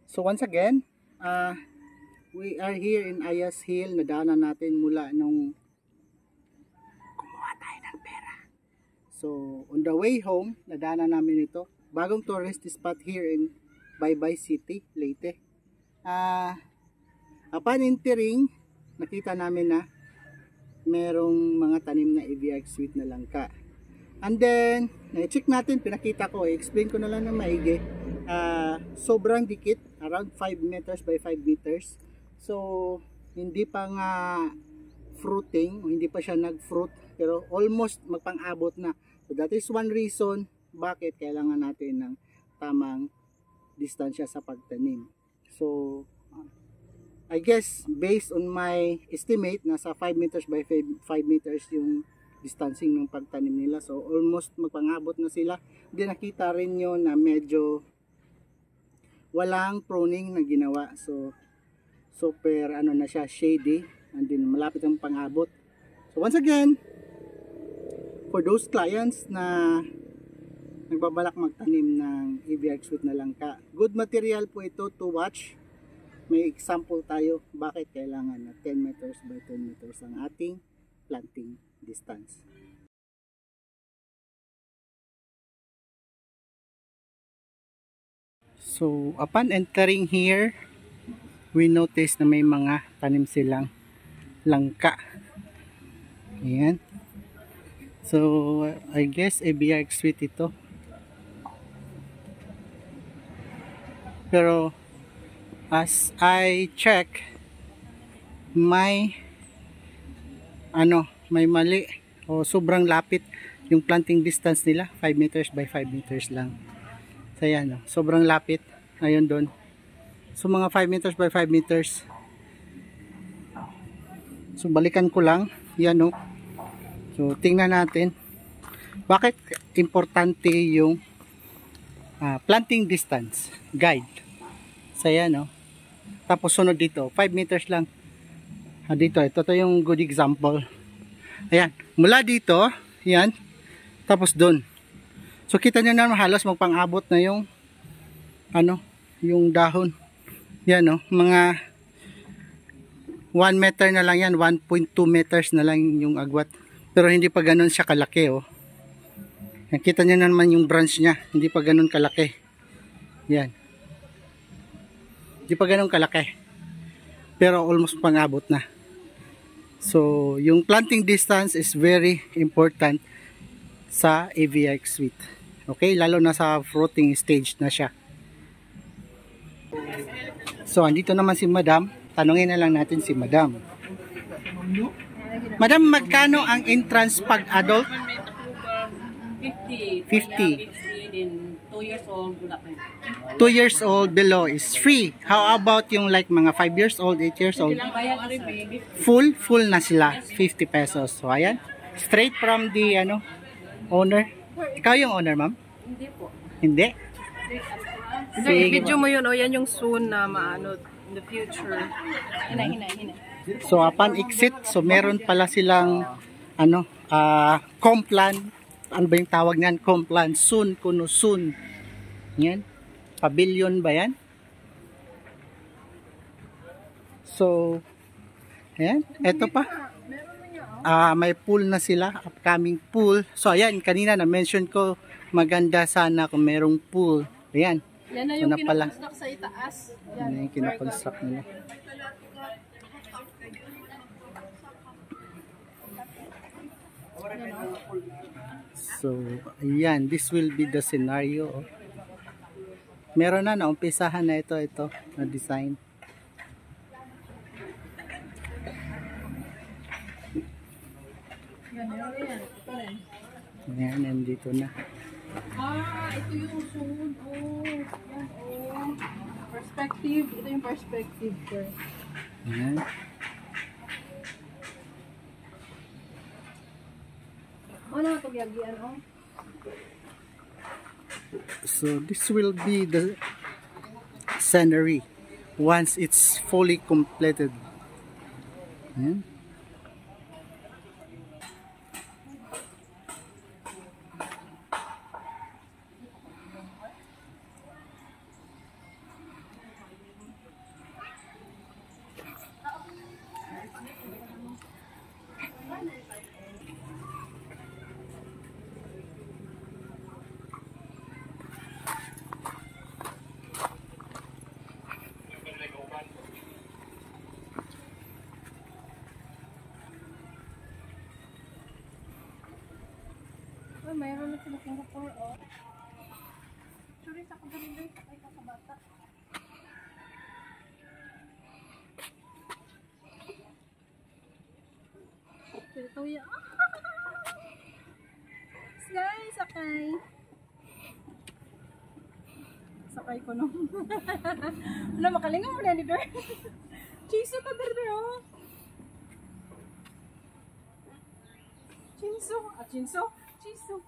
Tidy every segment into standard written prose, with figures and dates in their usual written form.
So once again, we are here in Ayas Hill. Nadaanan natin mula nung kumuha tayo ng pera. So on the way home, nadaanan namin ito. Bagong tourist spot here in Baybay City, Leyte. Upon entering, nakita namin na merong mga tanim na AVR sweet na langka. And then, na-check natin, pinakita ko, i-explain ko na lang ng maigi. Sobrang dikit, around 5 meters by 5 meters. So, hindi pa nga fruiting, hindi pa siya nag-fruit, pero almost magpang-abot na. So, that is one reason bakit kailangan natin ng tamang distansya sa pagtanim. So, I guess, based on my estimate, nasa 5 meters by 5 meters yung distancing ng pagtanim nila. So almost magpangabot na sila. Hindi nakita rin nyo na medyo walang pruning na ginawa. So super ano na siya, shady, and then malapit ang pangabot. So once again, for those clients na nagbabalak magtanim ng AVR sweet na langka, good material po ito to watch. May example tayo bakit kailangan na 10 meters by 10 meters ang ating planting distance. So upon entering here, we notice na may mga tanim silang langka. Ayan. So I guess AVR sweet ito. Pero as I check, may mali o sobrang lapit yung planting distance nila, 5 meters by 5 meters lang. So yan, sobrang lapit. Ayun doon. So mga 5 meters by 5 meters. So balikan ko lang, yan o. So tingnan natin bakit importante yung planting distance guide. So yan o. Tapos sunod dito, 5 meters lang. Dito, ito yung good example. Ayan, mula dito, yan, tapos doon. So kita nyo na halos magpang-abot na yung yung dahon. Yan mga 1 meter na lang yan, 1.2 meters na lang yung agwat. Pero hindi pa ganun siya kalaki Nakita nyo na naman yung branch niya, hindi pa ganun kalaki. Yan. Hindi pa ganun kalaki. Pero almost pang-abot na. So, yung planting distance is very important sa AVR sweet. Okay, lalo na sa fruiting stage na siya. So, andito naman si Madam. Tanungin na lang natin si Madam. Madam, magkano ang entrance pag adult? 50. 50. 2 years old, 2 years old below is free. How about yung like mga 5 years old, 8 years old? Full na sila, 50 pesos. So ayan, straight from the owner. Ikaw yung owner, ma'am? Hindi po. Hindi? Sige, video mo yun, yan yung soon na maano in the future. Hina. So upon exit, so meron pala silang complan. Ano ba yung tawag niyan? Complan, soon, kuno soon. Yan. Pavilion ba yan? So, ayan. Ito pa. May pool na sila. Upcoming pool. So, ayan. Kanina na-mention ko, maganda sana kung merong pool. Ayan. Yan na yung kinakonstruct sa itaas. Yan yung kinakonstruct nila. So, ayan, this will be the scenario. Meron na, naumpisahan na ito na design. Ayan, nandito na. Ito yung soon. Yan, perspective. Ito yung perspective. Ayan. So this will be the scenery once it's fully completed. Ayan. mayroon na sila Singapore, oh. Sorry, sa kagaling sa kay kakabata. Ito ya. Sakay, sakay. Sakay ko no. Wala, makalingaw mo na ni Ber. Chiso ka, Ber, oh. Chinso. Ah, chinso? Chiso.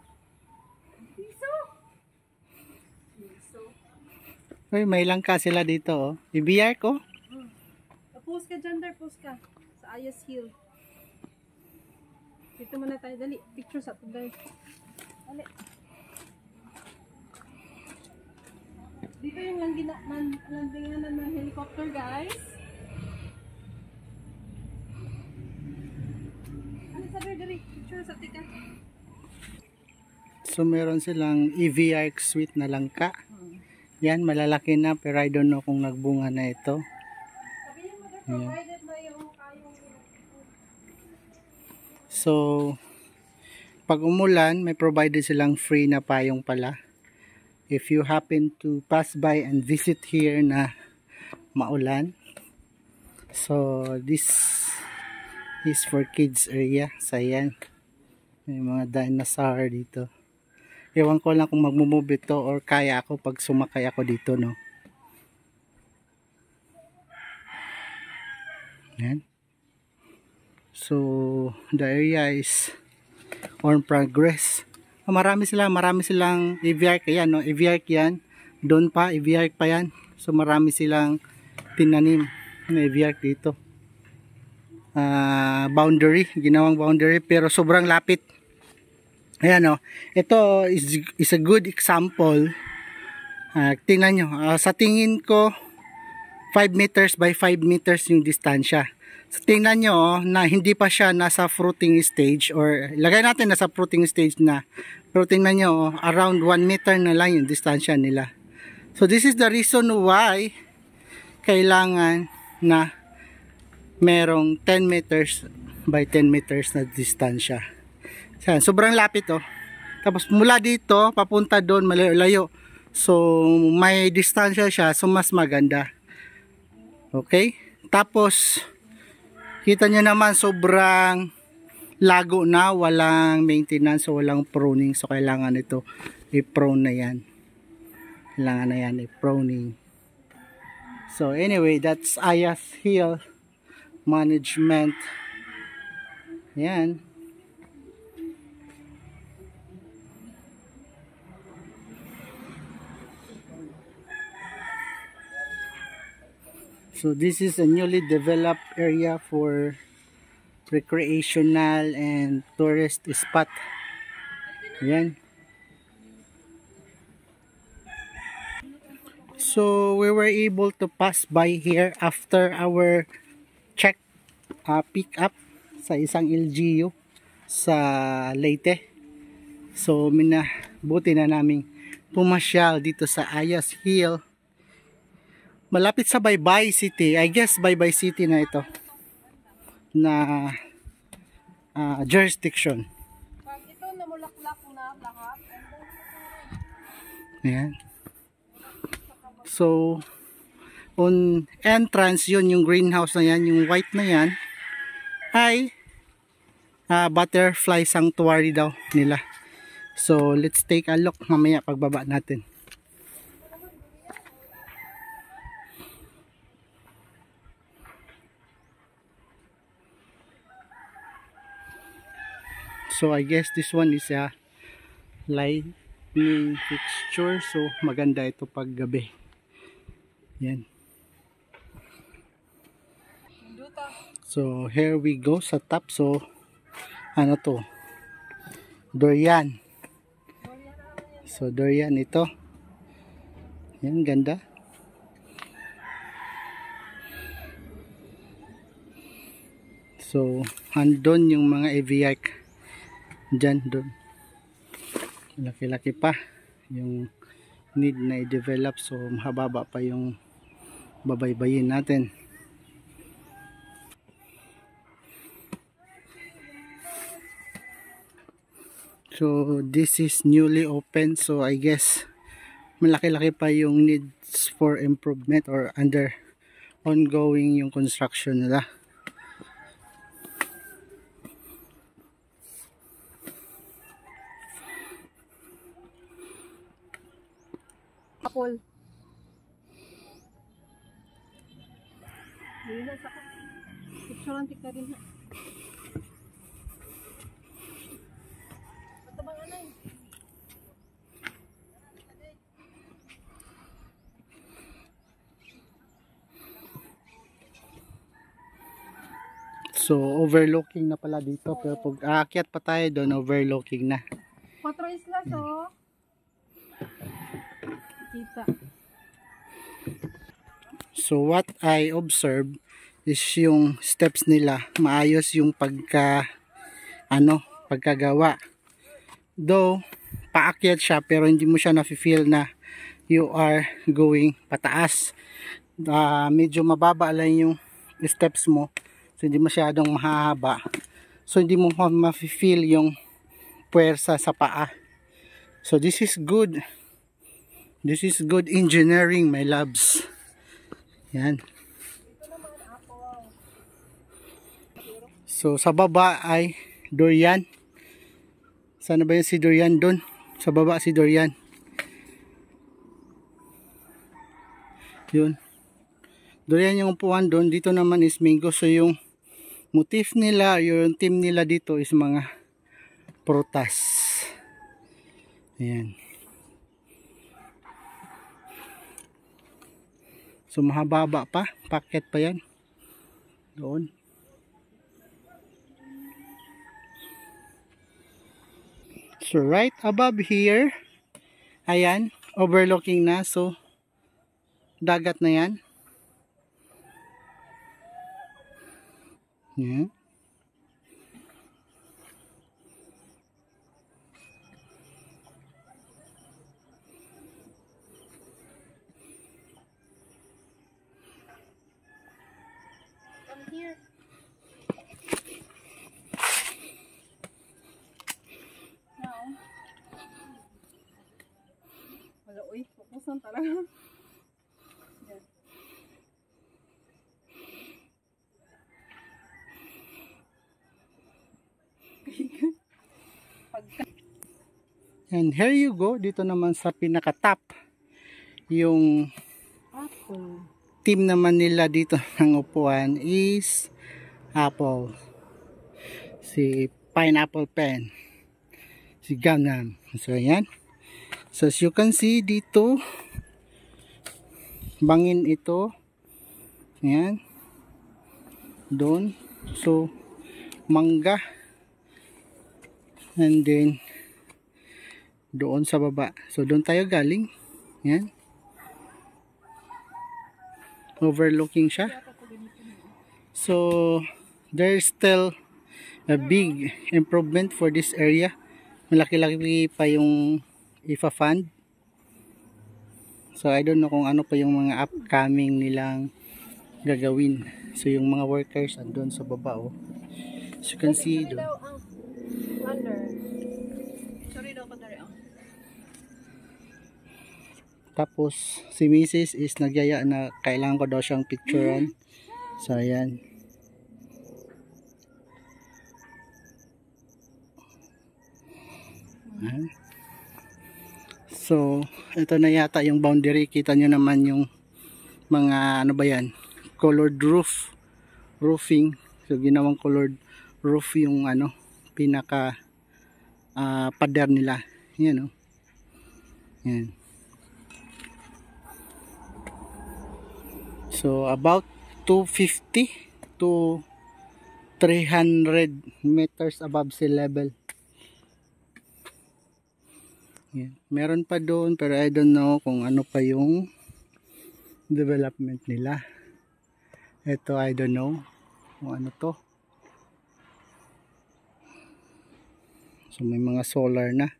Chiso. Chiso. Uy, may langka sila dito, oh. IBR ko. Post ka dyan, Ber. Post ka. Sa Ayas Hill. Dito muna tayo. Dali. Picture sa ito, Ber. Dali. Dito yung landinganan ng helicopter, guys. Ano sa Ber, dali. Picture sa tika. So meron silang EVR suite na langka. Yan, malalaki na pero I don't know kung nagbunga na ito. Sabihin mo, Ber, provided na yung kayong... So, pag umulan, may provided silang free na payong pala. If you happen to pass by and visit here na maulan. So, this is for kids area. Sayan. May mga dinosaur dito. Ewan ko lang kung magmumove ito or kaya ako pag sumakay ako dito, no. Yan. So, the area is on progress. Marami silang EVR yan, no? EVR yan. Doon pa, EVR pa yan. So, marami silang tinanim na EVR dito. Boundary, ginawang boundary, pero sobrang lapit. Ayan, no? Ito is a good example. Tingnan nyo, sa tingin ko 5 meters by 5 meters yung distansya. So, tingnan nyo na hindi pa siya nasa fruiting stage, or lagay natin nasa fruiting stage na, pero tingnan nyo around 1 meter na lang yung distansya nila. So this is the reason why kailangan na merong 10 meters by 10 meters na distansya. Sobrang lapit, oh. Tapos mula dito papunta doon malayo-layo. So may distansya siya, so mas maganda. Okay? Tapos kita nyo naman sobrang lago na, walang maintenance, so walang pruning. So kailangan ito i-prune na yan. Kailangan na yan i-pruning. So anyway, that's Ayas Hill Management. Yan. So this is a newly developed area for recreational and tourist spot. Yan. So we were able to pass by here after our check pick up sa isang LGU sa Leyte. So buti na naming pumasyal dito sa Ayas Hill. Malapit sa Baybay City. I guess Baybay City na ito na jurisdiction. Pag ito namulaklak na lahat. Ayan. So on entrance yun, yung greenhouse na yan, yung white na yan ay butterfly sanctuary daw nila. So let's take a look mamaya pagbaba natin. So I guess this one is a lightning fixture. So maganda ito pag gabi. Yan. So here we go sa top. So ano to? Durian. So durian ito. Yan, ganda. So andun yung mga EVR dyan, doon. Laki-laki pa yung need na i-develop, so mahababa pa yung babaybayin natin. So this is newly open, so I guess malaki-laki pa yung needs for improvement or under ongoing yung construction nila. Apple. Picture ang tika din. So overlooking na pala dito, pero pag aakyat pa tayo doon, overlooking na. 4 islas, oh. Kita. So what I observe is yung steps nila, maayos yung pagkagawa. Though paakyat siya, pero hindi mo siya nafe-feel na you are going pataas. Medyo mababa lang yung steps mo. So hindi masyadong mahaba. So hindi mo ma-feel yung puwersa sa paa. So this is good. This is good engineering, my loves. Yan. So sa baba ay durian. Sana ba yun si durian doon? Sa baba si durian. Yun. Durian yung upuan doon. Dito naman is mango. So yung motif nila, yung team nila dito is mga prutas. Ayan. So mahaba pa, packet pa yan. Doon. So right above here, ayan, overlooking na. So dagat na yan. Yan. Come here. Now. Wala, uy. Pupusan talaga. Yan. And here you go, dito naman sa pinaka-top, yung Apple. team naman nila dito ng upuan is apple. Si pineapple pen, si Gangnam. So ayan. So as you can see dito, bangin ito. Ayan. Doon. So mangga. And then doon sa baba. So doon tayo galing. Yan. Overlooking siya. So there's still a big improvement for this area. Malaki-laki pa yung ifa-fund. So I don't know kung ano pa yung mga upcoming nilang gagawin. So yung mga workers andun sa baba, oh. As you can see doon. Under. Sorry daw ko dari. Tapos si Mrs. is nagyaya na kailangan ko daw siyang picturean. So ayan. So ito na yata yung boundary. Kita nyo naman yung mga ano ba yan, colored roofing. So ginawang colored roof yung ano, pinaka pader nila. Yan, oh. Yan. So about 250 to 300 meters above sea level. Yan. Meron pa doon pero I don't know kung ano pa yung development nila. Ito I don't know kung ano to. So may mga solar na.